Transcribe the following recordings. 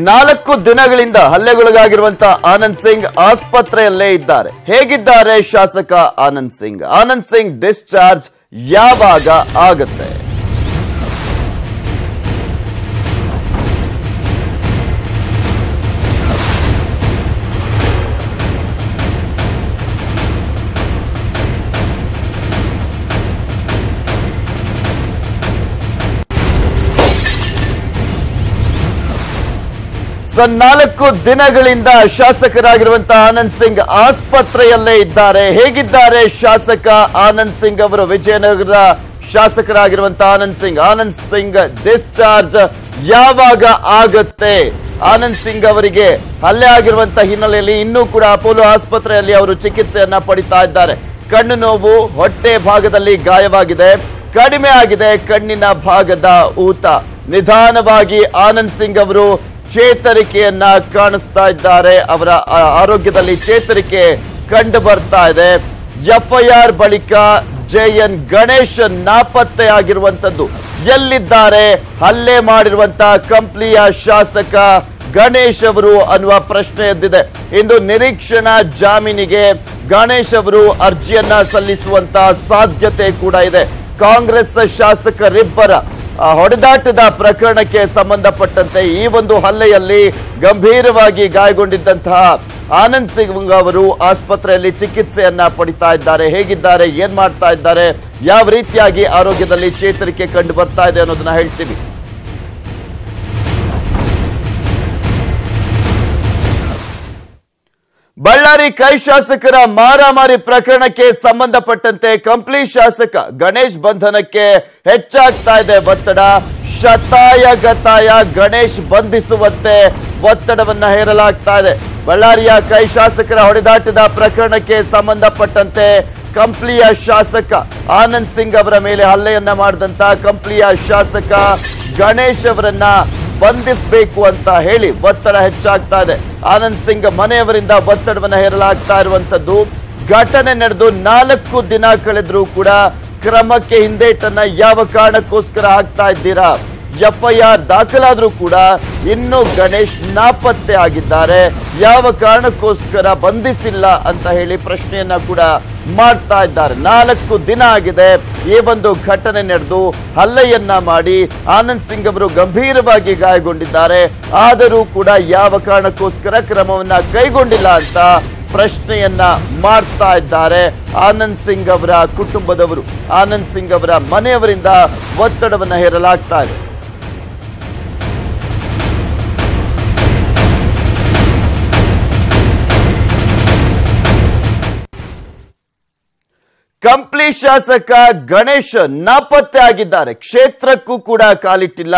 4 ದಿನಗಳಿಂದ ಹಲ್ಲೆಗೊಳಗಾಗಿರುವಂತಹ ಆನಂದ್ ಸಿಂಗ್ ಆಸ್ಪತ್ರೆಯಲ್ಲೇ ಇದ್ದಾರೆ. ಹೇಗಿದ್ದಾರೆ ಶಾಸಕ ಆನಂದ್ ಸಿಂಗ್? ಆನಂದ್ ಸಿಂಗ್ ಡಿಸ್ಚಾರ್ಜ್ ಯಾವಾಗ ಆಗುತ್ತೆ? ನಾಲ್ಕು ದಿನಗಳಿಂದ ಶಾಸಕರಾಗಿರುವಂತಹ ಆನಂದ್ ಸಿಂಗ್ ಆಸ್ಪತ್ರೆಯಲ್ಲೇ ಇದ್ದಾರೆ. ಹೇಗಿದ್ದಾರೆ ಶಾಸಕ ಆನಂದ್ ಸಿಂಗ್ ಅವರು? ವಿಜಯನಗರದ ಶಾಸಕರಾಗಿರುವಂತಹ ಆನಂದ್ ಸಿಂಗ್ ಡಿಸ್ಚಾರ್ಜ್ ಯಾವಾಗ ಆಗುತ್ತೆ? ಆನಂದ್ ಸಿಂಗ್ ಅವರಿಗೆ ಹಲ್ಲೆ ಆಗಿರುವಂತಹ ಹಿನ್ನೆಲೆಯಲ್ಲಿ ಇನ್ನೂ ಕೂಡ ಅಪೋಲೋ ಆಸ್ಪತ್ರೆಯಲ್ಲಿ ಅವರು ಚಿಕಿತ್ಸೆಯನ್ನ ಪಡಿತಾ ಇದ್ದಾರೆ. ಕಣ್ಣು ನೋವು, ಹೊಟ್ಟೆ ಭಾಗದಲ್ಲಿ ಗಾಯವಾಗಿದೆ, ಕಡಿಮೆ ಆಗಿದೆ ಕಣ್ಣಿನ ಭಾಗದ ಊತ. ನಿಧಾನವಾಗಿ ಆನಂದ್ ಸಿಂಗ್ ಅವರು ಚೇತರಿಕೆಯನ್ನ ಕಾಣಿಸ್ತಾ ಇದ್ದಾರೆ. ಅವರ ಆರೋಗ್ಯದಲ್ಲಿ ಚೇತರಿಕೆ ಕಂಡು ಬರ್ತಾ ಇದೆ. ಎಫ್ಐಆರ್ ಬಳಿಕ ಜೆಎನ್ ಗಣೇಶ್ ನಾಪತ್ತೆಯಾಗಿರುವಂತದ್ದು. ಎಲ್ಲಿದ್ದಾರೆ ಹಲ್ಲೆ ಮಾಡಿರುವಂತಹ ಕಂಪ್ಲಿಯ ಶಾಸಕ ಗಣೇಶ್ ಅವರು ಅನ್ನುವ ಪ್ರಶ್ನೆ ಎದ್ದಿದೆ. ಇಂದು ನಿರೀಕ್ಷಣಾ ಜಾಮೀನಿಗೆ ಗಣೇಶ್ ಅವರು ಅರ್ಜಿಯನ್ನ ಸಲ್ಲಿಸುವಂತಹ ಸಾಧ್ಯತೆ ಕೂಡ ಇದೆ. ಕಾಂಗ್ರೆಸ್ ಶಾಸಕರಿಬ್ಬರ ಹೊಡೆದಾಟದ ಪ್ರಕರಣಕ್ಕೆ ಸಂಬಂಧಪಟ್ಟಂತೆ ಈ ಒಂದು ಹಲ್ಲೆಯಲ್ಲಿ ಗಂಭೀರವಾಗಿ ಗಾಯಗೊಂಡಿದ್ದಂತಹ ಆನಂದ್ ಸಿಂಗ್ ಅವರು ಆಸ್ಪತ್ರೆಯಲ್ಲಿ ಚಿಕಿತ್ಸೆಯನ್ನ ಪಡಿತಾ ಇದ್ದಾರೆ. ಹೇಗಿದ್ದಾರೆ, ಏನ್ ಮಾಡ್ತಾ ಇದ್ದಾರೆ, ಯಾವ ರೀತಿಯಾಗಿ ಆರೋಗ್ಯದಲ್ಲಿ ಚೇತರಿಕೆ ಕಂಡು ಬರ್ತಾ ಇದೆ ಅನ್ನೋದನ್ನ ಹೇಳ್ತೀವಿ. ಬಳ್ಳಾರಿ ಕೈ ಶಾಸಕರ ಮಾರಾಮಾರಿ ಪ್ರಕರಣಕ್ಕೆ ಸಂಬಂಧಪಟ್ಟಂತೆ ಕಂಪ್ಲಿ ಶಾಸಕ ಗಣೇಶ್ ಬಂಧನಕ್ಕೆ ಹೆಚ್ಚಾಗ್ತಾ ಇದೆ ಒತ್ತಡ. ಶತಾಯಗತಾಯ ಗಣೇಶ್ ಬಂಧಿಸುವಂತೆ ಒತ್ತಡವನ್ನ ಹೇರಲಾಗ್ತಾ ಇದೆ. ಬಳ್ಳಾರಿಯ ಕೈ ಶಾಸಕರ ಹೊಡೆದಾಟದ ಪ್ರಕರಣಕ್ಕೆ ಸಂಬಂಧಪಟ್ಟಂತೆ ಕಂಪ್ಲಿಯ ಶಾಸಕ ಆನಂದ್ ಸಿಂಗ್ ಅವರ ಮೇಲೆ ಹಲ್ಲೆಯನ್ನ ಮಾಡಿದಂತ ಕಂಪ್ಲಿಯ ಶಾಸಕ ಗಣೇಶ್ ಅವರನ್ನ ಬಂಧಿಸಬೇಕು ಅಂತ ಹೇಳಿ ಒತ್ತಡ ಹೆಚ್ಚಾಗ್ತಾ ಇದೆ. ಆನಂದ್ ಸಿಂಗ್ ಮನೆಯವರಿಂದ ಒತ್ತಡವನ್ನು ಹೇರಲಾಗ್ತಾ ಇರುವಂತದ್ದು. ಘಟನೆ ನಡೆದು 4 ದಿನ ಕಳೆದ್ರೂ ಕೂಡ ಕ್ರಮಕ್ಕೆ ಹಿಂದೇಟನ್ನ ಯಾವ ಕಾರಣಕ್ಕೋಸ್ಕರ ಹಾಕ್ತಾ ಇದ್ದೀರಾ? ಎಫ್ಐಆರ್ ದಾಖಲಾದ್ರೂ ಕೂಡ ಇನ್ನೂ ಗಣೇಶ್ ನಾಪತ್ತೆ ಆಗಿದ್ದಾರೆ. ಯಾವ ಕಾರಣಕ್ಕೋಸ್ಕರ ಬಂಧಿಸಿಲ್ಲ ಅಂತ ಹೇಳಿ ಪ್ರಶ್ನೆಯನ್ನ ಕೂಡ ಮಾಡ್ತಾ ಇದ್ದಾರೆ. 4 ದಿನ ಆಗಿದೆ ಈ ಒಂದು ಘಟನೆ ನಡೆದು. ಹಲ್ಲೆಯನ್ನ ಮಾಡಿ ಆನಂದ್ ಸಿಂಗ್ ಅವರು ಗಂಭೀರವಾಗಿ ಗಾಯಗೊಂಡಿದ್ದಾರೆ. ಆದರೂ ಕೂಡ ಯಾವ ಕಾರಣಕ್ಕೋಸ್ಕರ ಕ್ರಮವನ್ನ ಕೈಗೊಂಡಿಲ್ಲ ಅಂತ ಪ್ರಶ್ನೆಯನ್ನ ಮಾಡ್ತಾ ಇದ್ದಾರೆ ಆನಂದ್ ಸಿಂಗ್ ಅವರ ಕುಟುಂಬದವರು. ಆನಂದ್ ಸಿಂಗ್ ಅವರ ಮನೆಯವರಿಂದ ಒತ್ತಡವನ್ನ ಹೇರಲಾಗ್ತಾ ಇದೆ. ಕಂಪ್ಲಿ ಶಾಸಕ ಗಣೇಶ್ ನಾಪತ್ತೆ ಆಗಿದ್ದಾರೆ. ಕ್ಷೇತ್ರಕ್ಕೂ ಕೂಡ ಕಾಲಿಟ್ಟಿಲ್ಲ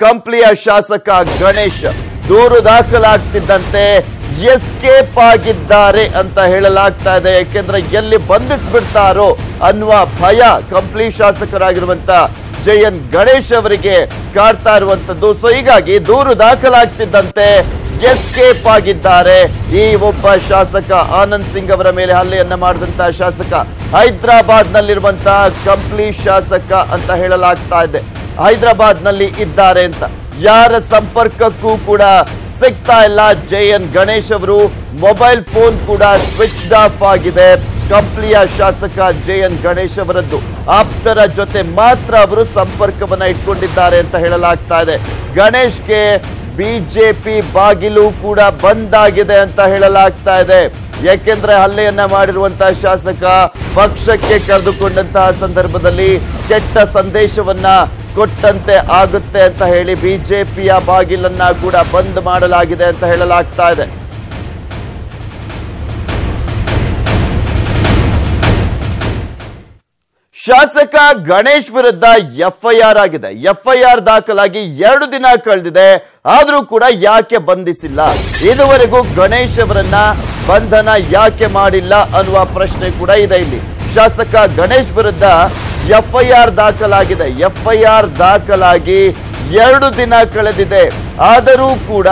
ಕಂಪ್ಲಿಯ ಶಾಸಕ ಗಣೇಶ್. ದೂರು ದಾಖಲಾಗ್ತಿದ್ದಂತೆ ಎಸ್ಕೇಪ್ ಆಗಿದ್ದಾರೆ ಅಂತ ಹೇಳಲಾಗ್ತಾ ಇದೆ. ಯಾಕೆಂದ್ರೆ ಎಲ್ಲಿ ಬಂಧಿಸ್ಬಿಡ್ತಾರೋ ಅನ್ನುವ ಭಯ ಕಂಪ್ಲಿ ಶಾಸಕರಾಗಿರುವಂತ ಜೆಎನ್ ಗಣೇಶ್ ಅವರಿಗೆ ಕಾಡ್ತಾ ಇರುವಂತದ್ದು. ಸೊ ಹೀಗಾಗಿ ದೂರು ದಾಖಲಾಗ್ತಿದ್ದಂತೆ ಎಸ್ಕೇಪ್ ಆಗಿದ್ದಾರೆ ಈ ಒಬ್ಬ ಶಾಸಕ. ಆನಂದ್ ಸಿಂಗ್ ಅವರ ಮೇಲೆ ಹಲ್ಲೆಯನ್ನ ಮಾಡಿದಂತಹ ಶಾಸಕ ಹೈದರಾಬಾದ್ ನಲ್ಲಿರುವಂತಹ ಕಂಪ್ಲಿ ಶಾಸಕ ಅಂತ ಹೇಳಲಾಗ್ತಾ ಇದೆ. ಹೈದರಾಬಾದ್ ನಲ್ಲಿ ಇದ್ದಾರೆ ಅಂತ ಯಾರ ಸಂಪರ್ಕಕ್ಕೂ ಕೂಡ ಸಿಗ್ತಾ ಇಲ್ಲ ಜೆಎನ್ ಗಣೇಶ್ ಅವರು. ಮೊಬೈಲ್ ಫೋನ್ ಕೂಡ ಸ್ವಿಚ್ ಆಫ್ ಆಗಿದೆ. ಕಂಪ್ಲಿಯ ಶಾಸಕ ಜೆಎನ್ ಗಣೇಶ್ ಅವರದ್ದು ಆಪ್ತರ ಜೊತೆ ಮಾತ್ರ ಅವರು ಸಂಪರ್ಕವನ್ನ ಇಟ್ಕೊಂಡಿದ್ದಾರೆ ಅಂತ ಹೇಳಲಾಗ್ತಾ ಇದೆ. ಗಣೇಶ್ಗೆ ಬಿಜೆಪಿ ಬಾಗಿಲು ಕೂಡ ಬಂದಾಗಿದೆ ಅಂತ ಹೇಳಲಾಗ್ತಾ ಇದೆ. ಯಾಕೆಂದ್ರೆ ಹಲ್ಲೆಯನ್ನ ಮಾಡಿರುವಂತಹ ಶಾಸಕ ಪಕ್ಷಕ್ಕೆ ಕರೆದುಕೊಂಡಂತಹ ಸಂದರ್ಭದಲ್ಲಿ ಕೆಟ್ಟ ಸಂದೇಶವನ್ನ ಕೊಟ್ಟಂತೆ ಆಗುತ್ತೆ ಅಂತ ಹೇಳಿ ಬಿಜೆಪಿಯ ಬಾಗಿಲನ್ನ ಕೂಡ ಬಂದ್ ಮಾಡಲಾಗಿದೆ ಅಂತ ಹೇಳಲಾಗ್ತಾ ಇದೆ. ಶಾಸಕ ಗಣೇಶ್ ವಿರುದ್ಧ ಎಫ್ಐಆರ್ ಆಗಿದೆ. ಎಫ್ಐಆರ್ ದಾಖಲಾಗಿ 2 ದಿನ ಕಳೆದಿದೆ. ಆದ್ರೂ ಕೂಡ ಯಾಕೆ ಬಂಧಿಸಿಲ್ಲ? ಇದುವರೆಗೂ ಗಣೇಶ್ ಅವರನ್ನ ಬಂಧನ ಯಾಕೆ ಮಾಡಿಲ್ಲ ಅನ್ನುವ ಪ್ರಶ್ನೆ ಕೂಡ ಇದೆ ಇಲ್ಲಿ. ಶಾಸಕ ಗಣೇಶ್ ವಿರುದ್ಧ ಎಫ್ಐಆರ್ ದಾಖಲಾಗಿದೆ. ಎಫ್ಐಆರ್ ದಾಖಲಾಗಿ 2 ದಿನ ಕಳೆದಿದೆ. ಆದರೂ ಕೂಡ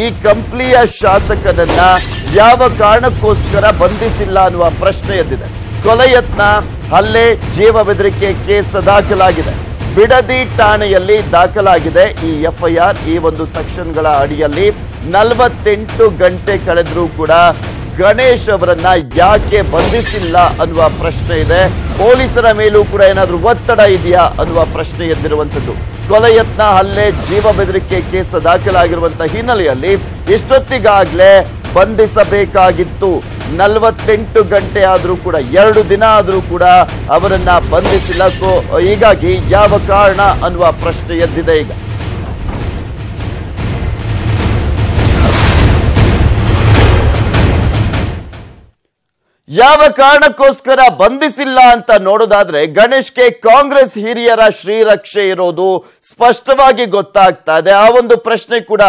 ಈ ಕಂಪ್ಲಿಯ ಶಾಸಕನನ್ನ ಯಾವ ಕಾರಣಕ್ಕೋಸ್ಕರ ಬಂಧಿಸಿಲ್ಲ ಅನ್ನುವ ಪ್ರಶ್ನೆ ಎದ್ದಿದೆ. ಕೊಲೆ ಯತ್ನ, ಹಲ್ಲೆ, ಜೀವ ಬೆದರಿಕೆ ಕೇಸ್ ದಾಖಲಾಗಿದೆ. ಬಿಡದಿ ಠಾಣೆಯಲ್ಲಿ ದಾಖಲಾಗಿದೆ ಈ ಎಫ್ಐಆರ್. ಈ ಒಂದು ಸೆಕ್ಷನ್ಗಳ ಅಡಿಯಲ್ಲಿ 48 ಗಂಟೆ ಕಳೆದ್ರೂ ಕೂಡ ಗಣೇಶ್ ಅವರನ್ನ ಯಾಕೆ ಬಂಧಿಸಿಲ್ಲ ಅನ್ನುವ ಪ್ರಶ್ನೆ ಇದೆ. ಪೊಲೀಸರ ಮೇಲೂ ಕೂಡ ಏನಾದ್ರೂ ಒತ್ತಡ ಇದೆಯಾ ಅನ್ನುವ ಪ್ರಶ್ನೆ ಎದ್ದಿರುವಂತದ್ದು. ಕೊಲೆ ಯತ್ನ, ಹಲ್ಲೆ, ಜೀವ ಬೆದರಿಕೆ ಕೇಸ್ ದಾಖಲಾಗಿರುವಂತಹ ಹಿನ್ನೆಲೆಯಲ್ಲಿ ಇಷ್ಟೊತ್ತಿಗಾಗ್ಲೇ ಬಂಧಿಸಬೇಕಾಗಿತ್ತು. 48 ಗಂಟೆ ಆದ್ರೂ ಕೂಡ, 2 ದಿನ ಆದ್ರೂ ಕೂಡ ಅವರನ್ನ ಬಂಧಿಸಿಲ್ಲ. ಸೊ ಹೀಗಾಗಿ ಯಾವ ಕಾರಣ ಅನ್ನುವ ಪ್ರಶ್ನೆ ಎದ್ದಿದೆ ಈಗ. ಯಾವ ಕಾರಣಕ್ಕೋಸ್ಕರ ಬಂಧಿಸಿಲ್ಲ ಅಂತ ನೋಡೋದಾದ್ರೆ ಗಣೇಶ್ಗೆ ಕಾಂಗ್ರೆಸ್ ಹಿರಿಯರ ಶ್ರೀರಕ್ಷೆ ಇರೋದು ಸ್ಪಷ್ಟವಾಗಿ ಗೊತ್ತಾಗ್ತಾ ಇದೆ. ಆ ಒಂದು ಪ್ರಶ್ನೆ ಕೂಡ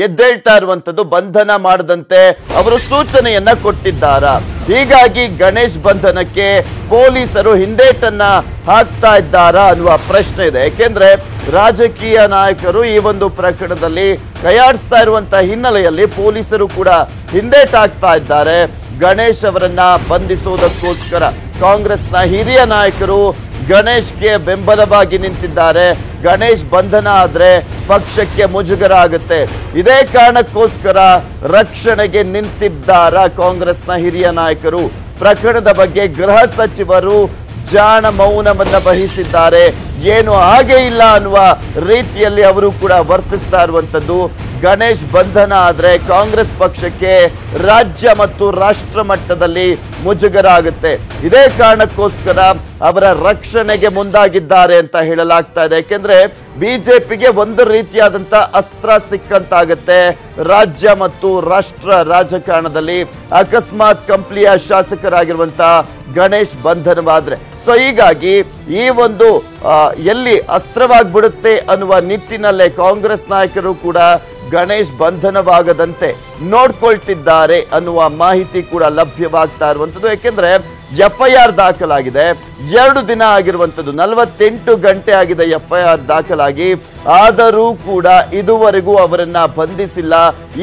ಎದ್ದೇಳ್ತಾ ಇರುವಂತದ್ದು. ಬಂಧನ ಮಾಡದಂತೆ ಅವರು ಸೂಚನೆಯನ್ನ ಕೊಟ್ಟಿದ್ದಾರಾ? ಹೀಗಾಗಿ ಗಣೇಶ್ ಬಂಧನಕ್ಕೆ ಪೊಲೀಸರು ಹಿಂದೇಟನ್ನ ಹಾಕ್ತಾ ಇದ್ದಾರಾ ಅನ್ನುವ ಪ್ರಶ್ನೆ ಇದೆ. ಯಾಕೆಂದ್ರೆ ರಾಜಕೀಯ ನಾಯಕರು ಈ ಒಂದು ಪ್ರಕರಣದಲ್ಲಿ ಕೈಯಾಡಿಸ್ತಾ ಇರುವಂತಹ ಹಿನ್ನೆಲೆಯಲ್ಲಿ ಪೊಲೀಸರು ಕೂಡ ಹಿಂದೇಟಾಗ್ತಾ ಇದ್ದಾರೆ. ಗಣೇಶ್ ಅವರನ್ನ ಬಂಧಿಸುವುದಕ್ಕೋಸ್ಕರ ಕಾಂಗ್ರೆಸ್ನ ಹಿರಿಯ ನಾಯಕರು ಗಣೇಶ್ಗೆ ಬೆಂಬಲವಾಗಿ ನಿಂತಿದ್ದಾರೆ. ಗಣೇಶ್ ಬಂಧನ ಆದ್ರೆ ಪಕ್ಷಕ್ಕೆ ಮುಜುಗರ ಆಗುತ್ತೆ. ಇದೇ ಕಾರಣಕ್ಕೋಸ್ಕರ ರಕ್ಷಣೆಗೆ ನಿಂತಿದ್ದಾರ ಕಾಂಗ್ರೆಸ್ನ ಹಿರಿಯ ನಾಯಕರು. ಪ್ರಕರಣದ ಬಗ್ಗೆ ಗೃಹ ಸಚಿವರು ಜಾಣ ಮೌನವನ್ನ ವಹಿಸಿದ್ದಾರೆ. ಏನು ಹಾಗೆ ಇಲ್ಲ ಅನ್ನುವ ರೀತಿಯಲ್ಲಿ ಅವರು ಕೂಡ ವರ್ತಿಸ್ತಾ ಇರುವಂತದ್ದು. ಗಣೇಶ್ ಬಂಧನ ಆದ್ರೆ ಕಾಂಗ್ರೆಸ್ ಪಕ್ಷಕ್ಕೆ ರಾಜ್ಯ ಮತ್ತು ರಾಷ್ಟ್ರ ಮಟ್ಟದಲ್ಲಿ ಮುಜುಗರ ಆಗುತ್ತೆ. ಇದೇ ಕಾರಣಕ್ಕೋಸ್ಕರ ಅವರ ರಕ್ಷಣೆಗೆ ಮುಂದಾಗಿದ್ದಾರೆ ಅಂತ ಹೇಳಲಾಗ್ತಾ ಇದೆ. ಯಾಕೆಂದ್ರೆ ಬಿಜೆಪಿಗೆ ಒಂದು ರೀತಿಯಾದಂತ ಅಸ್ತ್ರ ಸಿಕ್ಕಂತಾಗತ್ತೆ. ರಾಜ್ಯ ಮತ್ತು ರಾಷ್ಟ್ರ ರಾಜಕಾರಣದಲ್ಲಿ ಅಕಸ್ಮಾತ್ ಕಂಪ್ಲಿಯ ಶಾಸಕರಾಗಿರುವಂತ ಗಣೇಶ್ ಬಂಧನವಾದ್ರೆ ಸೊ ಹೀಗಾಗಿ ಈ ಒಂದು ಎಲ್ಲಿ ಅಸ್ತ್ರವಾಗ್ಬಿಡುತ್ತೆ ಅನ್ನುವ ನಿಟ್ಟಿನಲ್ಲೇ ಕಾಂಗ್ರೆಸ್ ನಾಯಕರು ಕೂಡ ಗಣೇಶ್ ಬಂಧನವಾಗದಂತೆ ನೋಡ್ಕೊಳ್ತಿದ್ದಾರೆ ಅನ್ನುವ ಮಾಹಿತಿ ಕೂಡ ಲಭ್ಯವಾಗ್ತಾ ಇರುವಂತದ್ದು. ಯಾಕೆಂದ್ರೆ FIR ದಾಖಲಾಗಿದೆ, 2 ದಿನ ಆಗಿರುವಂತದ್ದು, 48 ಗಂಟೆ ಆಗಿದೆ FIR ದಾಖಲಾಗಿ. ಆದರೂ ಕೂಡ ಇದುವರೆಗೂ ಅವರನ್ನ ಬಂಧಿಸಿಲ್ಲ.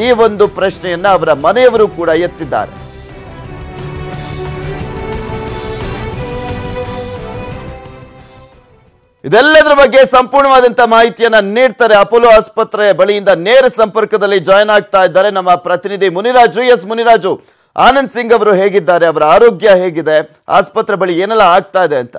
ಈ ಒಂದು ಪ್ರಶ್ನೆಯನ್ನ ಅವರ ಮನೆಯವರು ಕೂಡ ಎತ್ತಿದ್ದಾರೆ. ಇದೆಲ್ಲದರ ಬಗ್ಗೆ ಸಂಪೂರ್ಣವಾದಂತಹ ಮಾಹಿತಿಯನ್ನ ನೀಡ್ತಾರೆ. ಅಪೋಲೋ ಆಸ್ಪತ್ರೆ ಬಳಿಯಿಂದ ನೇರ ಸಂಪರ್ಕದಲ್ಲಿ ಜಾಯ್ನ್ ಆಗ್ತಾ ಇದ್ದಾರೆ ನಮ್ಮ ಪ್ರತಿನಿಧಿ ಮುನಿರಾಜು. ಎಸ್ ಮುನಿರಾಜು, ಆನಂದ್ ಸಿಂಗ್ ಅವರು ಹೇಗಿದ್ದಾರೆ? ಅವರ ಆರೋಗ್ಯ ಹೇಗಿದೆ? ಆಸ್ಪತ್ರೆ ಬಳಿ ಏನೆಲ್ಲ ಆಗ್ತಾ ಇದೆ ಅಂತ?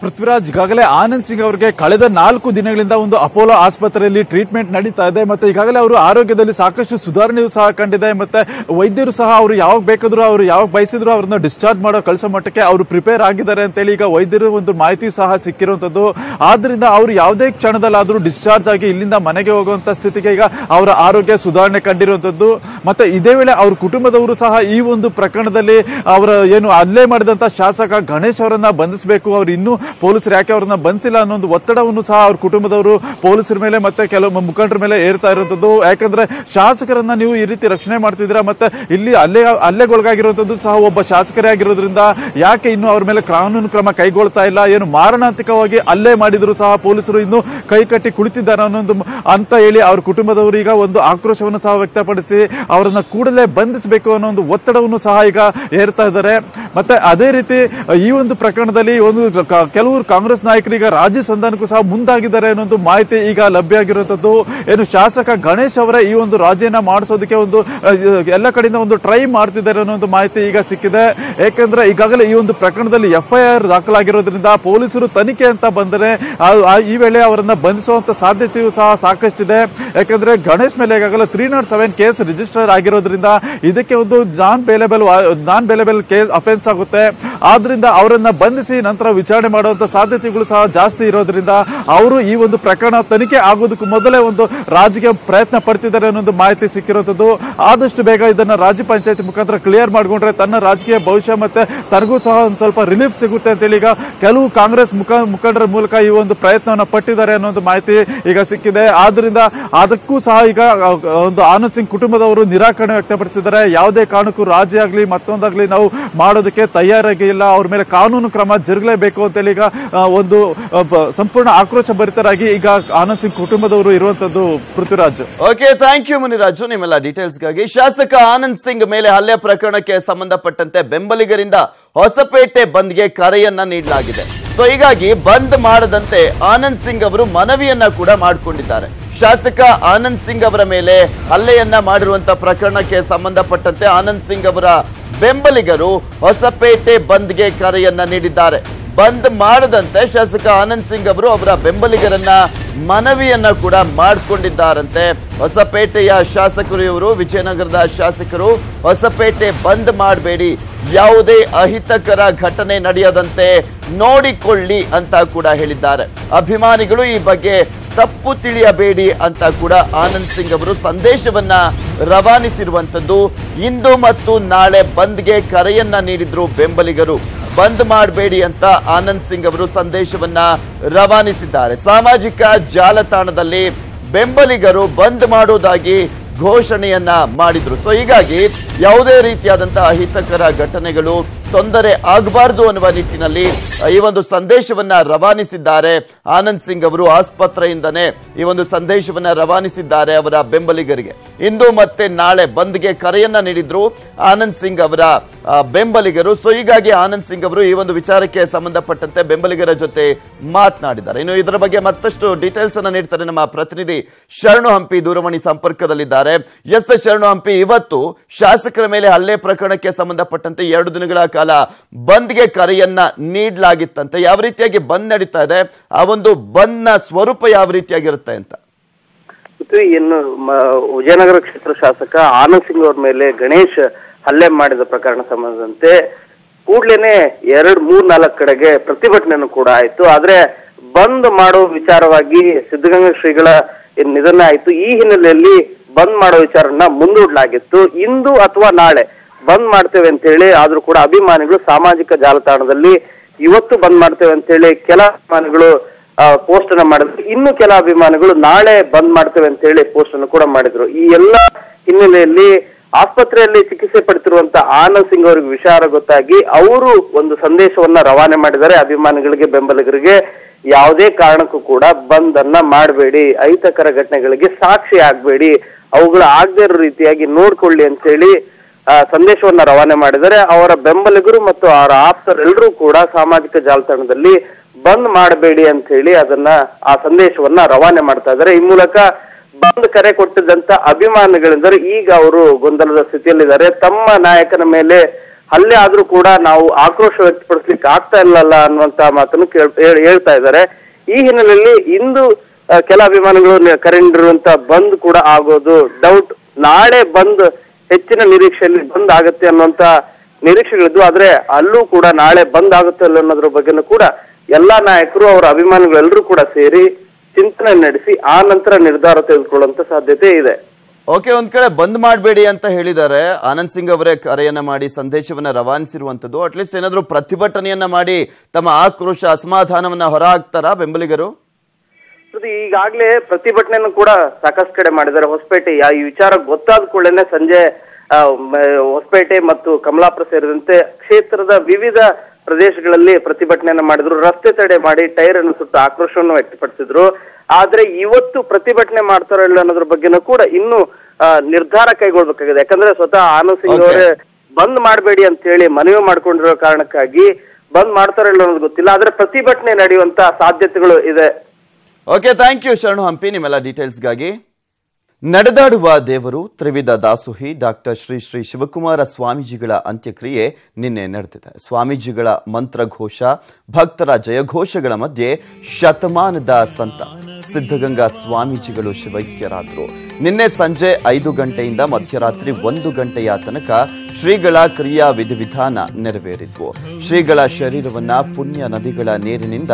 ಪೃಥ್ವಿರಾಜ್, ಈಗಾಗಲೇ ಆನಂದ್ ಸಿಂಗ್ ಅವರಿಗೆ ಕಳೆದ 4 ದಿನಗಳಿಂದ ಒಂದು ಅಪೋಲೋ ಆಸ್ಪತ್ರೆಯಲ್ಲಿ ಟ್ರೀಟ್ಮೆಂಟ್ ನಡೀತಾ ಇದೆ. ಮತ್ತೆ ಈಗಾಗಲೇ ಅವರು ಆರೋಗ್ಯದಲ್ಲಿ ಸಾಕಷ್ಟು ಸುಧಾರಣೆಯೂ ಸಹ ಕಂಡಿದೆ. ಮತ್ತೆ ವೈದ್ಯರು ಸಹ ಅವರು ಯಾವಾಗ ಬೇಕಾದ್ರೂ, ಅವರು ಯಾವಾಗ ಬಯಸಿದ್ರು ಅವ್ರನ್ನ ಡಿಸ್ಚಾರ್ಜ್ ಮಾಡೋ ಕಳಿಸೋ ಮಟ್ಟಕ್ಕೆ ಅವರು ಪ್ರಿಪೇರ್ ಆಗಿದ್ದಾರೆ ಅಂತೇಳಿ ಈಗ ವೈದ್ಯರು ಒಂದು ಮಾಹಿತಿಯೂ ಸಹ ಸಿಕ್ಕಿರುವಂತದ್ದು. ಆದ್ರಿಂದ ಅವರು ಯಾವುದೇ ಕ್ಷಣದಲ್ಲಾದ್ರೂ ಡಿಸ್ಚಾರ್ಜ್ ಆಗಿ ಇಲ್ಲಿಂದ ಮನೆಗೆ ಹೋಗುವಂತ ಸ್ಥಿತಿಗೆ ಈಗ ಅವರ ಆರೋಗ್ಯ ಸುಧಾರಣೆ ಕಂಡಿರುವಂತದ್ದು. ಮತ್ತೆ ಇದೇ ವೇಳೆ ಅವ್ರ ಕುಟುಂಬದವರು ಸಹ ಈ ಒಂದು ಪ್ರಕರಣದಲ್ಲಿ ಅವರ ಏನು ಹಲ್ಲೆ ಮಾಡಿದಂತ ಶಾಸಕ ಗಣೇಶ್ ಅವರನ್ನ ಬಂಧಿಸಬೇಕು, ಅವ್ರು ಇನ್ನೂ ಪೊಲೀಸರು ಯಾಕೆ ಅವ್ರನ್ನ ಬಂಧಿಸಿಲ್ಲ ಅನ್ನೋ ಒಂದು ಒತ್ತಡವನ್ನು ಸಹ ಅವ್ರ ಕುಟುಂಬದವರು ಪೊಲೀಸರ ಮೇಲೆ ಮತ್ತೆ ಕೆಲವು ಮುಖಂಡರ ಮೇಲೆ ಏರ್ತಾ ಇರುವಂತದ್ದು. ಯಾಕಂದ್ರೆ ಶಾಸಕರನ್ನ ನೀವು ಈ ರೀತಿ ರಕ್ಷಣೆ ಮಾಡ್ತಿದ್ದೀರಾ, ಮತ್ತೆ ಇಲ್ಲಿ ಹಲ್ಲೆಗೊಳಗಾಗಿರುವಂತದ್ದು ಸಹ ಒಬ್ಬ ಶಾಸಕರೇ ಆಗಿರೋದ್ರಿಂದ ಯಾಕೆ ಇನ್ನು ಅವ್ರ ಮೇಲೆ ಕಾನೂನು ಕ್ರಮ ಕೈಗೊಳ್ತಾ ಇಲ್ಲ? ಏನು ಮಾರಣಾಂತಿಕವಾಗಿ ಹಲ್ಲೆ ಮಾಡಿದ್ರು ಸಹ ಪೊಲೀಸರು ಇನ್ನು ಕೈ ಕಟ್ಟಿ ಕುಳಿತಿದ್ದಾರೆ ಅನ್ನೋದು ಅಂತ ಹೇಳಿ ಅವ್ರ ಕುಟುಂಬದವರು ಈಗ ಒಂದು ಆಕ್ರೋಶವನ್ನು ಸಹ ವ್ಯಕ್ತಪಡಿಸಿ ಅವರನ್ನ ಕೂಡಲೇ ಬಂಧಿಸಬೇಕು ಅನ್ನೋ ಒಂದು ಒತ್ತಡವನ್ನು ಸಹ ಈಗ ಏರ್ತಾ ಇದ್ದಾರೆ. ಮತ್ತೆ ಅದೇ ರೀತಿ ಈ ಒಂದು ಪ್ರಕರಣದಲ್ಲಿ ಒಂದು ಕೆಲವರು ಕಾಂಗ್ರೆಸ್ ನಾಯಕರು ಈಗ ರಾಜಿ ಸಂಧಾನಕ್ಕೂ ಸಹ ಮುಂದಾಗಿದ್ದಾರೆ ಅನ್ನೋ ಮಾಹಿತಿ ಈಗ ಲಭ್ಯ ಆಗಿರುವಂತದ್ದು. ಏನು ಶಾಸಕ ಗಣೇಶ್ ಅವರ ಈ ಒಂದು ರಾಜಿಯನ್ನ ಮಾಡಿಸೋದಕ್ಕೆ ಒಂದು ಎಲ್ಲ ಕಡೆಯಿಂದ ಒಂದು ಟ್ರೈ ಮಾಡ್ತಿದ್ದಾರೆ ಅನ್ನೋ ಒಂದು ಮಾಹಿತಿ ಈಗ ಸಿಕ್ಕಿದೆ. ಯಾಕೆಂದ್ರೆ ಈಗಾಗಲೇ ಈ ಒಂದು ಪ್ರಕರಣದಲ್ಲಿ FIR ದಾಖಲಾಗಿರೋದ್ರಿಂದ ಪೊಲೀಸರು ತನಿಖೆ ಅಂತ ಬಂದರೆ ಈ ವೇಳೆ ಅವರನ್ನ ಬಂಧಿಸುವಂತ ಸಾಧ್ಯತೆಯೂ ಸಹ ಸಾಕಷ್ಟಿದೆ. ಯಾಕಂದ್ರೆ ಗಣೇಶ್ ಮೇಲೆ ಈಗಾಗಲೇ 307 ಕೇಸ್ ರಿಜಿಸ್ಟರ್ ಆಗಿರೋದ್ರಿಂದ ಇದಕ್ಕೆ ಒಂದು ನಾನ್ ಬೇಲೆಬಲ್ ಕೇಸ್ ಅಫೆನ್ಸ್ ಆಗುತ್ತೆ. ಆದ್ರಿಂದ ಅವರನ್ನ ಬಂಧಿಸಿ ನಂತರ ವಿಚಾರಣೆ ಮಾಡುವಂತ ಸಾಧ್ಯತೆಗಳು ಸಹ ಜಾಸ್ತಿ ಇರೋದ್ರಿಂದ ಅವರು ಈ ಒಂದು ಪ್ರಕರಣ ತನಿಖೆ ಆಗೋದಕ್ಕೂ ಮೊದಲೇ ಒಂದು ರಾಜಿಗೆ ಪ್ರಯತ್ನ ಪಡ್ತಿದ್ದಾರೆ ಅನ್ನೋ ಮಾಹಿತಿ ಸಿಕ್ಕಿರುವಂತದ್ದು. ಆದಷ್ಟು ಬೇಗ ಇದನ್ನ ರಾಜ್ಯ ಪಂಚಾಯತಿ ಮುಖಾಂತರ ಕ್ಲಿಯರ್ ಮಾಡ್ಕೊಂಡ್ರೆ ತನ್ನ ರಾಜಕೀಯ ಭವಿಷ್ಯ ಮತ್ತೆ ತನಗೂ ಸಹ ಒಂದು ಸ್ವಲ್ಪ ರಿಲೀಫ್ ಸಿಗುತ್ತೆ ಅಂತೇಳಿ ಈಗ ಕೆಲವು ಕಾಂಗ್ರೆಸ್ ಮುಖಂಡರ ಮೂಲಕ ಈ ಒಂದು ಪ್ರಯತ್ನವನ್ನ ಪಟ್ಟಿದ್ದಾರೆ ಅನ್ನೋ ಮಾಹಿತಿ ಈಗ ಸಿಕ್ಕಿದೆ. ಆದ್ರಿಂದ ಅದಕ್ಕೂ ಸಹ ಈಗ ಒಂದು ಆನಂದ್ ಸಿಂಗ್ ಕುಟುಂಬದವರು ನಿರಾಕರಣೆ ವ್ಯಕ್ತಪಡಿಸಿದ್ದಾರೆ. ಯಾವುದೇ ಕಾರಣಕ್ಕೂ ರಾಜಿ ಆಗ್ಲಿ ಮತ್ತೊಂದಾಗ್ಲಿ ನಾವು ಮಾಡೋದಕ್ಕೆ ತಯಾರಾಗಿಲ್ಲ, ಅವ್ರ ಮೇಲೆ ಕಾನೂನು ಕ್ರಮ ಜರುಗಲೇಬೇಕು ಅಂತೇಳಿ ಈಗ ಒಂದು ಸಂಪೂರ್ಣ ಆಕ್ರೋಶ ಭರಿತರಾಗಿ ಈಗ ಆನಂದ್ ಸಿಂಗ್ ಕುಟುಂಬದವರು ಇರುವಂತದ್ದು. Prithviraj, okay, thank you Muniraju ನಿಮ್ಮೆಲ್ಲ ಡೀಟೇಲ್ಸ್ಗಾಗಿ. ಶಾಸಕ ಆನಂದ್ ಸಿಂಗ್ ಮೇಲೆ ಹಲ್ಲೆ ಪ್ರಕರಣಕ್ಕೆ ಸಂಬಂಧಪಟ್ಟಂತೆ ಬೆಂಬಲಿಗರಿಂದ ಹೊಸಪೇಟೆ ಬಂದ್ಗೆ ಕರೆಯನ್ನ ನೀಡಲಾಗಿದೆ. ಸೊ ಹೀಗಾಗಿ ಬಂದ್ ಮಾಡದಂತೆ ಆನಂದ್ ಸಿಂಗ್ ಅವರು ಮನವಿಯನ್ನ ಕೂಡ ಮಾಡಿಕೊಂಡಿದ್ದಾರೆ. ಶಾಸಕ ಆನಂದ್ ಸಿಂಗ್ ಅವರ ಮೇಲೆ ಹಲ್ಲೆಯನ್ನ ಮಾಡಿರುವಂತಹ ಪ್ರಕರಣಕ್ಕೆ ಸಂಬಂಧಪಟ್ಟಂತೆ ಆನಂದ್ ಸಿಂಗ್ ಅವರ ಬೆಂಬಲಿಗರು ಹೊಸಪೇಟೆ ಬಂದ್ಗೆ ಕರೆಯನ್ನ ನೀಡಿದ್ದಾರೆ. ಬಂದ್ ಮಾಡದಂತೆ ಶಾಸಕ ಆನಂದ್ ಸಿಂಗ್ ಅವರು ಅವರ ಬೆಂಬಲಿಗರನ್ನ ಮನವಿಯನ್ನ ಕೂಡ ಮಾಡಿಕೊಂಡಿದ್ದಾರಂತೆ. ಹೊಸಪೇಟೆಯ ಶಾಸಕರು ಇವರು, ವಿಜಯನಗರದ ಶಾಸಕರು ಹೊಸಪೇಟೆ ಬಂದ್ ಮಾಡಬೇಡಿ, ಯಾವುದೇ ಅಹಿತಕರ ಘಟನೆ ನಡೆಯದಂತೆ ನೋಡಿಕೊಳ್ಳಿ ಅಂತ ಕೂಡ ಹೇಳಿದ್ದಾರೆ. ಅಭಿಮಾನಿಗಳು ಈ ಬಗ್ಗೆ ತಪ್ಪು ತಿಳಿಯಬೇಡಿ ಅಂತ ಕೂಡ ಆನಂದ್ ಸಿಂಗ್ ಅವರು ಸಂದೇಶವನ್ನ ರವಾನಿಸಿರುವಂತದ್ದು. ಇಂದು ಮತ್ತು ನಾಳೆ ಬಂದ್ಗೆ ಕರೆಯನ್ನ ನೀಡಿದ್ರು ಬೆಂಬಲಿಗರು. ಬಂದ್ ಮಾಡಬೇಡಿ ಅಂತ ಆನಂದ್ ಸಿಂಗ್ ಅವರು ಸಂದೇಶವನ್ನ ರವಾನಿಸಿದ್ದಾರೆ. ಸಾಮಾಜಿಕ ಜಾಲತಾಣದಲ್ಲಿ ಬೆಂಬಲಿಗರು ಬಂದ್ ಮಾಡೋದಾಗಿ ಘೋಷಣೆಯನ್ನ ಮಾಡಿದ್ರು. ಸೊ ಹೀಗಾಗಿ ಯಾವುದೇ ರೀತಿಯಾದಂತಹ ಅಹಿತಕರ ಘಟನೆಗಳು, ತೊಂದರೆ ಆಗಬಾರದು ಅನ್ನುವ ನಿಟ್ಟಿನಲ್ಲಿ ಈ ಒಂದು ಸಂದೇಶವನ್ನ ರವಾನಿಸಿದ್ದಾರೆ ಆನಂದ್ ಸಿಂಗ್ ಅವರು. ಆಸ್ಪತ್ರೆಯಿಂದನೇ ಈ ಒಂದು ಸಂದೇಶವನ್ನ ರವಾನಿಸಿದ್ದಾರೆ ಅವರ ಬೆಂಬಲಿಗರಿಗೆ. ಇಂದು ಮತ್ತೆ ನಾಳೆ ಬಂದ್ಗೆ ಕರೆಯನ್ನ ನೀಡಿದ್ರು ಆನಂದ್ ಸಿಂಗ್ ಅವರ ಬೆಂಬಲಿಗರು. ಸೊ ಹೀಗಾಗಿ ಆನಂದ್ ಸಿಂಗ್ ಅವರು ಈ ಒಂದು ವಿಚಾರಕ್ಕೆ ಸಂಬಂಧಪಟ್ಟಂತೆ ಬೆಂಬಲಿಗರ ಜೊತೆ ಮಾತನಾಡಿದ್ದಾರೆ. ಇನ್ನು ಇದರ ಬಗ್ಗೆ ಮತ್ತಷ್ಟು ಡೀಟೇಲ್ಸ್ ಅನ್ನ ನೀಡ್ತಾರೆ ನಮ್ಮ ಪ್ರತಿನಿಧಿ ಶರಣು ಹಂಪಿ ದೂರವಾಣಿ ಸಂಪರ್ಕದಲ್ಲಿದ್ದಾರೆ. ಎಸ್ ಶರಣು ಹಂಪಿ, ಇವತ್ತು ಶಾಸಕರ ಮೇಲೆ ಹಲ್ಲೆ ಪ್ರಕರಣಕ್ಕೆ ಸಂಬಂಧಪಟ್ಟಂತೆ 2 ದಿನಗಳ ಕಾಲ ಬಂದ್ಗೆ ಕರೆಯನ್ನ ನೀಡಲಾಗಿತ್ತಂತೆ. ಯಾವ ರೀತಿಯಾಗಿ ಬಂದ್ ನಡೀತಾ ಇದೆ, ಆ ಒಂದು ಬಂದ್ನ ಸ್ವರೂಪ ಯಾವ ರೀತಿಯಾಗಿರುತ್ತೆ ಅಂತ? ಇನ್ನು ವಿಜಯನಗರ ಕ್ಷೇತ್ರ ಶಾಸಕ ಆನಂದ್ ಸಿಂಗ್ ಅವ್ರ ಮೇಲೆ ಗಣೇಶ್ ಹಲ್ಲೆ ಮಾಡಿದ ಪ್ರಕರಣ ಸಂಬಂಧದಂತೆ ಕೂಡ್ಲೇನೆ 2-3-4 ಕಡೆಗೆ ಪ್ರತಿಭಟನೆಯನ್ನು ಕೂಡ ಆಯ್ತು. ಆದ್ರೆ ಬಂದ್ ಮಾಡೋ ವಿಚಾರವಾಗಿ ಸಿದ್ಧಗಂಗಾ ಶ್ರೀಗಳ ನಿಧನ ಆಯ್ತು. ಈ ಹಿನ್ನೆಲೆಯಲ್ಲಿ ಬಂದ್ ಮಾಡೋ ವಿಚಾರನ ಮುಂದೂಡಲಾಗಿತ್ತು. ಇಂದು ಅಥವಾ ನಾಳೆ ಬಂದ್ ಮಾಡ್ತೇವೆ ಅಂತ ಹೇಳಿ, ಆದ್ರೂ ಕೂಡ ಅಭಿಮಾನಿಗಳು ಸಾಮಾಜಿಕ ಜಾಲತಾಣದಲ್ಲಿ ಇವತ್ತು ಬಂದ್ ಮಾಡ್ತೇವೆ ಅಂತ ಹೇಳಿ ಕೆಲ ಅಭಿಮಾನಿಗಳು ಪೋಸ್ಟ್ ಅನ್ನ ಮಾಡಿದ್ರು. ಇನ್ನು ಕೆಲ ಅಭಿಮಾನಿಗಳು ನಾಳೆ ಬಂದ್ ಮಾಡ್ತೇವೆ ಅಂತ ಹೇಳಿ ಪೋಸ್ಟ್ ಅನ್ನು ಕೂಡ ಮಾಡಿದ್ರು. ಈ ಎಲ್ಲ ಹಿನ್ನೆಲೆಯಲ್ಲಿ ಆಸ್ಪತ್ರೆಯಲ್ಲಿ ಚಿಕಿತ್ಸೆ ಪಡೆದಿರುವಂತ ಆನಂದ್ ಸಿಂಗ್ ಅವರಿಗೆ ವಿಚಾರ ಗೊತ್ತಾಗಿ ಅವರು ಒಂದು ಸಂದೇಶವನ್ನ ರವಾನೆ ಮಾಡಿದ್ದಾರೆ ಅಭಿಮಾನಿಗಳಿಗೆ, ಬೆಂಬಲಿಗರಿಗೆ. ಯಾವುದೇ ಕಾರಣಕ್ಕೂ ಕೂಡ ಬಂದ್ ಅನ್ನ ಮಾಡಬೇಡಿ, ಅಹಿತಕರ ಘಟನೆಗಳಿಗೆ ಸಾಕ್ಷಿ ಆಗ್ಬೇಡಿ, ಅವುಗಳು ಆಗದೇ ಇರೋ ರೀತಿಯಾಗಿ ನೋಡ್ಕೊಳ್ಳಿ ಅಂತ ಹೇಳಿ ಸಂದೇಶವನ್ನ ರವಾನೆ ಮಾಡಿದರೆ ಅವರ ಬೆಂಬಲಿಗರು ಮತ್ತು ಅವರ ಆಪ್ತರೆಲ್ಲರೂ ಕೂಡ ಸಾಮಾಜಿಕ ಜಾಲತಾಣದಲ್ಲಿ ಬಂದ್ ಮಾಡಬೇಡಿ ಅಂತ ಹೇಳಿ ಆ ಸಂದೇಶವನ್ನ ರವಾನೆ ಮಾಡ್ತಾ ಇದ್ದಾರೆ. ಈ ಮೂಲಕ ಬಂದ್ ಕರೆ ಕೊಟ್ಟಿದ್ದಂತ ಅಭಿಮಾನಿಗಳೆಂದರೆ ಈಗ ಅವರು ಗೊಂದಲದ ಸ್ಥಿತಿಯಲ್ಲಿದ್ದಾರೆ. ತಮ್ಮ ನಾಯಕನ ಮೇಲೆ ಹಲ್ಲೆ ಆದ್ರೂ ಕೂಡ ನಾವು ಆಕ್ರೋಶ ವ್ಯಕ್ತಪಡಿಸ್ಲಿಕ್ಕೆ ಆಗ್ತಾ ಇಲ್ಲಲ್ಲ ಅನ್ನುವಂತ ಮಾತನ್ನು ಹೇಳ್ತಾ ಇದ್ದಾರೆ. ಈ ಹಿನ್ನೆಲೆಯಲ್ಲಿ ಇಂದು ಕೆಲ ಅಭಿಮಾನಿಗಳು ಕರೆ ನೀಡಿರುವಂತ ಬಂದ್ ಕೂಡ ಆಗೋದು ಡೌಟ್. ನಾಳೆ ಬಂದ್ ಹೆಚ್ಚಿನ ನಿರೀಕ್ಷೆಯಲ್ಲಿ ಬಂದ್ ಆಗುತ್ತೆ ಅನ್ನುವಂತ ನಿರೀಕ್ಷೆಗಳಿದ್ದು, ಆದ್ರೆ ಅಲ್ಲೂ ಕೂಡ ನಾಳೆ ಬಂದ್ ಆಗುತ್ತೆ ಅಲ್ಲ ಅನ್ನೋದ್ರ ಬಗ್ಗೆನೂ ಕೂಡ ಎಲ್ಲಾ ನಾಯಕರು, ಅವರ ಅಭಿಮಾನಿಗಳೆಲ್ಲರೂ ಕೂಡ ಸೇರಿ ಚಿಂತನೆ ನಡೆಸಿ ಆ ನಂತರ ನಿರ್ಧಾರ ತೆಗೆದುಕೊಳ್ಳುವಂತ ಸಾಧ್ಯತೆ ಇದೆ. ಓಕೆ, ಒಂದ್ ಕಡೆ ಬಂದ್ ಮಾಡಬೇಡಿ ಅಂತ ಹೇಳಿದ್ದಾರೆ ಆನಂದ್ ಸಿಂಗ್ ಅವರೇ ಕರೆಯನ್ನ ಮಾಡಿ ಸಂದೇಶವನ್ನ ರವಾನಿಸಿರುವಂತದ್ದು. ಅಟ್ಲೀಸ್ಟ್ ಏನಾದ್ರು ಪ್ರತಿಭಟನೆಯನ್ನ ಮಾಡಿ ತಮ್ಮ ಆಕ್ರೋಶ, ಅಸಮಾಧಾನವನ್ನ ಹೊರ ಹಾಕ್ತಾರಾ ಬೆಂಬಲಿಗರು? ಈಗಾಗಲೇ ಪ್ರತಿಭಟನೆಯನ್ನು ಕೂಡ ಸಾಕಷ್ಟು ಕಡೆ ಮಾಡಿದ್ದಾರೆ. ಹೊಸಪೇಟೆ ಈ ವಿಚಾರ ಗೊತ್ತಾದ ಕೂಡಲೇ ಸಂಜೆ ಹೊಸಪೇಟೆ ಮತ್ತು ಕಮಲಾಪುರ ಸೇರಿದಂತೆ ಕ್ಷೇತ್ರದ ವಿವಿಧ ಪ್ರದೇಶಗಳಲ್ಲಿ ಪ್ರತಿಭಟನೆಯನ್ನ ಮಾಡಿದ್ರು. ರಸ್ತೆ ತಡೆ ಮಾಡಿ ಟೈರ್ ಅನ್ನು ಸುತ್ತ ಆಕ್ರೋಶವನ್ನು ವ್ಯಕ್ತಪಡಿಸಿದ್ರು. ಆದ್ರೆ ಇವತ್ತು ಪ್ರತಿಭಟನೆ ಮಾಡ್ತಾರೋ ಇಲ್ಲ ಅನ್ನೋದ್ರ ಬಗ್ಗೆನೂ ಕೂಡ ಇನ್ನು ನಿರ್ಧಾರ ಕೈಗೊಳ್ಬೇಕಾಗಿದೆ. ಯಾಕಂದ್ರೆ ಸ್ವತಃ ಆನಂದ್ ಸಿಂಗ್ ಅವರೇ ಬಂದ್ ಮಾಡಬೇಡಿ ಅಂತ ಹೇಳಿ ಮನವಿ ಮಾಡ್ಕೊಂಡಿರೋ ಕಾರಣಕ್ಕಾಗಿ ಬಂದ್ ಮಾಡ್ತಾರೋ ಇಲ್ಲ ಅನ್ನೋದು ಗೊತ್ತಿಲ್ಲ. ಆದ್ರೆ ಪ್ರತಿಭಟನೆ ನಡೆಯುವಂತ ಸಾಧ್ಯತೆಗಳು ಇದೆ. ಓಕೆ, ಥ್ಯಾಂಕ್ ಯು ಶರಣು ಹಂಪಿ ನಿಮ್ಮೆಲ್ಲ ಡೀಟೇಲ್ಸ್ಗಾಗಿ. ನಡೆದಾಡುವ ದೇವರು ತ್ರಿವಿಧ ದಾಸೋಹಿ ಡಾಕ್ಟರ್ ಶ್ರೀ ಶ್ರೀ ಶಿವಕುಮಾರ ಸ್ವಾಮೀಜಿಗಳ ಅಂತ್ಯಕ್ರಿಯೆ ನಿನ್ನೆ ನಡೆದಿದೆ. ಸ್ವಾಮೀಜಿಗಳ ಮಂತ್ರಘೋಷ, ಭಕ್ತರ ಜಯಘೋಷಗಳ ಮಧ್ಯೆ ಶತಮಾನದ ಸಂತ ಸಿದ್ಧಗಂಗಾ ಸ್ವಾಮೀಜಿಗಳು ಶಿವೈಕ್ಯರಾದರು. ನಿನ್ನೆ ಸಂಜೆ 5 ಗಂಟೆಯಿಂದ ಮಧ್ಯರಾತ್ರಿ 1 ಗಂಟೆಯ ತನಕ ಶ್ರೀಗಳ ಕ್ರಿಯಾ ವಿಧಿವಿಧಾನ ನೆರವೇರಿದ್ವು. ಶ್ರೀಗಳ ಶರೀರವನ್ನ ಪುಣ್ಯ ನದಿಗಳ ನೀರಿನಿಂದ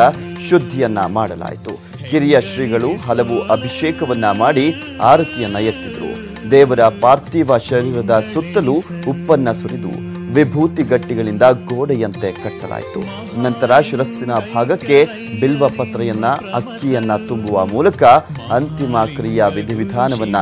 ಶುದ್ಧಿಯನ್ನ ಮಾಡಲಾಯಿತು. ಕಿರಿಯ ಶ್ರೀಗಳು ಹಲವು ಅಭಿಷೇಕವನ್ನ ಮಾಡಿ ಆರತಿಯನ್ನ ಎತ್ತಿದ್ರು. ದೇವರ ಪಾರ್ಥಿವ ಶರೀರದ ಸುತ್ತಲೂ ಉಪ್ಪನ್ನ ಸುರಿದು ವಿಭೂತಿ ಗಟ್ಟಿಗಳಿಂದ ಗೋಡೆಯಂತೆ ಕಟ್ಟಲಾಯಿತು. ನಂತರ ಶಿರಸ್ಸಿನ ಭಾಗಕ್ಕೆ ಬಿಲ್ವ ಪತ್ರೆಯನ್ನ, ಅಕ್ಕಿಯನ್ನ ತುಂಬುವ ಮೂಲಕ ಅಂತಿಮ ಕ್ರಿಯಾ ವಿಧಿವಿಧಾನವನ್ನ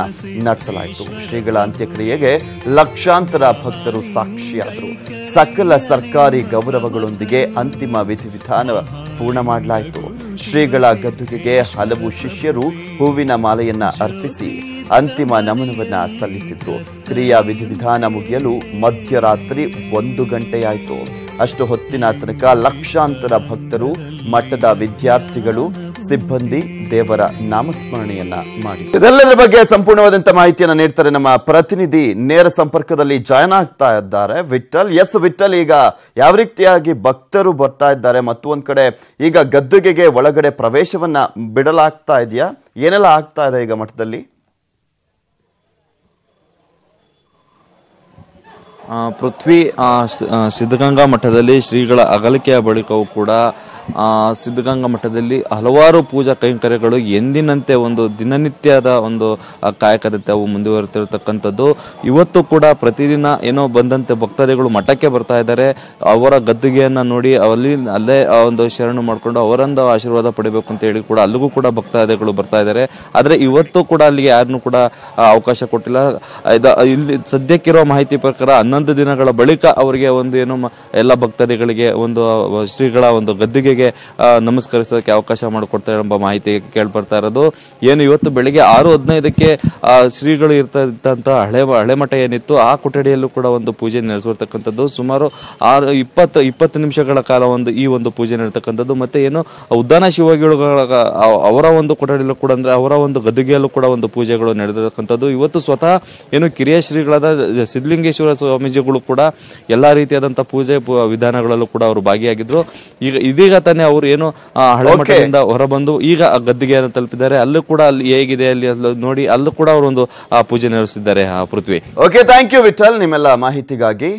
ನಡೆಸಲಾಯಿತು. ಶ್ರೀಗಳ ಅಂತ್ಯಕ್ರಿಯೆಗೆ ಲಕ್ಷಾಂತರ ಭಕ್ತರು ಸಾಕ್ಷಿಯಾದರು. ಸಕಲ ಸರ್ಕಾರಿ ಗೌರವಗಳೊಂದಿಗೆ ಅಂತಿಮ ವಿಧಿವಿಧಾನ ಪೂರ್ಣ ಮಾಡಲಾಯಿತು. ಶ್ರೀಗಳ ಗದ್ದುಗೆಗೆ ಹಲವು ಶಿಷ್ಯರು ಹೂವಿನ ಮಾಲೆಯನ್ನ ಅರ್ಪಿಸಿ ಅಂತಿಮ ನಮನವನ್ನ ಸಲ್ಲಿಸಿದ್ರು. ಕ್ರಿಯಾ ವಿಧಿವಿಧಾನ ಮುಗಿಯಲು ಮಧ್ಯರಾತ್ರಿ 1 ಗಂಟೆಯಾಯಿತು. ಅಷ್ಟು ಹೊತ್ತಿನ ತನಕ ಲಕ್ಷಾಂತರ ಭಕ್ತರು, ಮಠದ ವಿದ್ಯಾರ್ಥಿಗಳು, ಸಿಬ್ಬಂದಿ ದೇವರ ನಾಮಸ್ಮರಣೆಯನ್ನ ಮಾಡಿ ಇದೆಲ್ಲದರ ಬಗ್ಗೆ ಸಂಪೂರ್ಣವಾದಂತಹ ಮಾಹಿತಿಯನ್ನು ನೀಡ್ತಾರೆ ನಮ್ಮ ಪ್ರತಿನಿಧಿ. ನೇರ ಸಂಪರ್ಕದಲ್ಲಿ ಜಾಯ್ನ್ ಆಗ್ತಾ ಇದ್ದಾರೆ ವಿಠಲ್. ಎಸ್ ವಿಠಲ್, ಈಗ ಯಾವ ರೀತಿಯಾಗಿ ಭಕ್ತರು ಬರ್ತಾ ಇದ್ದಾರೆ ಮತ್ತು ಒಂದ್ ಕಡೆ ಈಗ ಗದ್ದುಗೆಗೆ ಒಳಗಡೆ ಪ್ರವೇಶವನ್ನ ಬಿಡಲಾಗ್ತಾ ಇದೆಯಾ? ಏನೆಲ್ಲ ಆಗ್ತಾ ಇದೆ ಈಗ ಮಠದಲ್ಲಿ? ಪೃಥ್ವಿ, ಸಿದ್ಧಗಂಗಾ ಮಠದಲ್ಲಿ ಶ್ರೀಗಳ ಅಗಲಿಕೆಯ ಬಳಿಕವೂ ಕೂಡ ಸಿದ್ಧಗಂಗಾ ಮಠದಲ್ಲಿ ಹಲವಾರು ಪೂಜಾ ಕೈಂಕರ್ಯಗಳು ಎಂದಿನಂತೆ ಒಂದು ದಿನನಿತ್ಯದ ಒಂದು ಕಾಯಕದಂತೆ ಅವು ಮುಂದುವರೆತಿರ್ತಕ್ಕಂಥದ್ದು. ಇವತ್ತು ಕೂಡ ಪ್ರತಿದಿನ ಏನೋ ಬಂದಂತೆ ಭಕ್ತಾದಿಗಳು ಮಠಕ್ಕೆ ಬರ್ತಾ ಇದ್ದಾರೆ. ಅವರ ಗದ್ದುಗೆಯನ್ನ ನೋಡಿ ಅಲ್ಲೇ ಒಂದು ಶರಣು ಮಾಡಿಕೊಂಡು ಅವರೊಂದು ಆಶೀರ್ವಾದ ಪಡಿಬೇಕು ಅಂತ ಹೇಳಿ ಕೂಡ ಅಲ್ಲಿಗೂ ಕೂಡ ಭಕ್ತಾದಿಗಳು ಬರ್ತಾ ಇದ್ದಾರೆ. ಆದ್ರೆ ಇವತ್ತು ಕೂಡ ಅಲ್ಲಿಗೆ ಯಾರನ್ನು ಕೂಡ ಅವಕಾಶ ಕೊಟ್ಟಿಲ್ಲ. ಇಲ್ಲಿ ಸದ್ಯಕ್ಕಿರೋ ಮಾಹಿತಿ ಪ್ರಕಾರ 11 ದಿನಗಳ ಬಳಿಕ ಅವರಿಗೆ ಒಂದು ಏನು ಎಲ್ಲ ಭಕ್ತಾದಿಗಳಿಗೆ ಒಂದು ಶ್ರೀಗಳ ಒಂದು ಗದ್ದುಗೆ ನಮಸ್ಕರಿಸೋದಕ್ಕೆ ಅವಕಾಶ ಮಾಡಿಕೊಡ್ತಾರೆ ಎಂಬ ಮಾಹಿತಿ ಕೇಳ್ಬರ್ತಾ ಇರೋದು. ಏನು ಇವತ್ತು ಬೆಳಿಗ್ಗೆ 6:15ಕ್ಕೆ ಶ್ರೀಗಳು ಇರ್ತಂತ ಹಳೆ ಮಠ ಏನಿತ್ತು ಆ ಕೊಠಡಿಯಲ್ಲೂ ಕೂಡ ಒಂದು ಪೂಜೆ ನಡೆಸಿರ್ತಕ್ಕಂಥದ್ದು. ಸುಮಾರು 20 ನಿಮಿಷಗಳ ಕಾಲ ಈ ಒಂದು ಪೂಜೆ ನಡೆತಕ್ಕಂಥದ್ದು. ಮತ್ತೆ ಏನು ಉದ್ದಾನ ಶಿವಗಿಳುಗಳ ಅವರ ಒಂದು ಕೊಠಡಿಯಲ್ಲೂ ಕೂಡ ಅಂದ್ರೆ ಅವರ ಒಂದು ಗದ್ದುಗೆಯಲ್ಲೂ ಕೂಡ ಒಂದು ಪೂಜೆಗಳು ನಡೆದಿರತಕ್ಕಂಥದ್ದು. ಇವತ್ತು ಸ್ವತಃ ಏನು ಕಿರಿಯ ಶ್ರೀಗಳಾದ ಸಿದ್ಧಲಿಂಗೇಶ್ವರ ಸ್ವಾಮೀಜಿಗಳು ಕೂಡ ಎಲ್ಲಾ ರೀತಿಯಾದಂತಹ ಪೂಜೆ ವಿಧಾನಗಳಲ್ಲೂ ಕೂಡ ಅವರು ಭಾಗಿಯಾಗಿದ್ರು. ಇದೀಗ ತಾನೇ ಅವರು ಏನು ಹಳೆ ಮಠದಿಂದ ಹೊರಬಂದು ಈಗ ಗದ್ದುಗೆಯನ್ನು ತಲುಪಿದ್ದಾರೆ. ಅಲ್ಲೂ ಕೂಡ ಅಲ್ಲಿ ಹೇಗಿದೆ ಅಲ್ಲಿ ನೋಡಿ ಅಲ್ಲೂ ಕೂಡ ಅವರು ಒಂದು ಪೂಜೆ ನಡೆಸಿದ್ದಾರೆ. ಪೃಥ್ವಿ, ಓಕೆ, ಥ್ಯಾಂಕ್ ಯು ವಿಠಲ್ ನಿಮ್ಮೆಲ್ಲ ಮಾಹಿತಿಗಾಗಿ.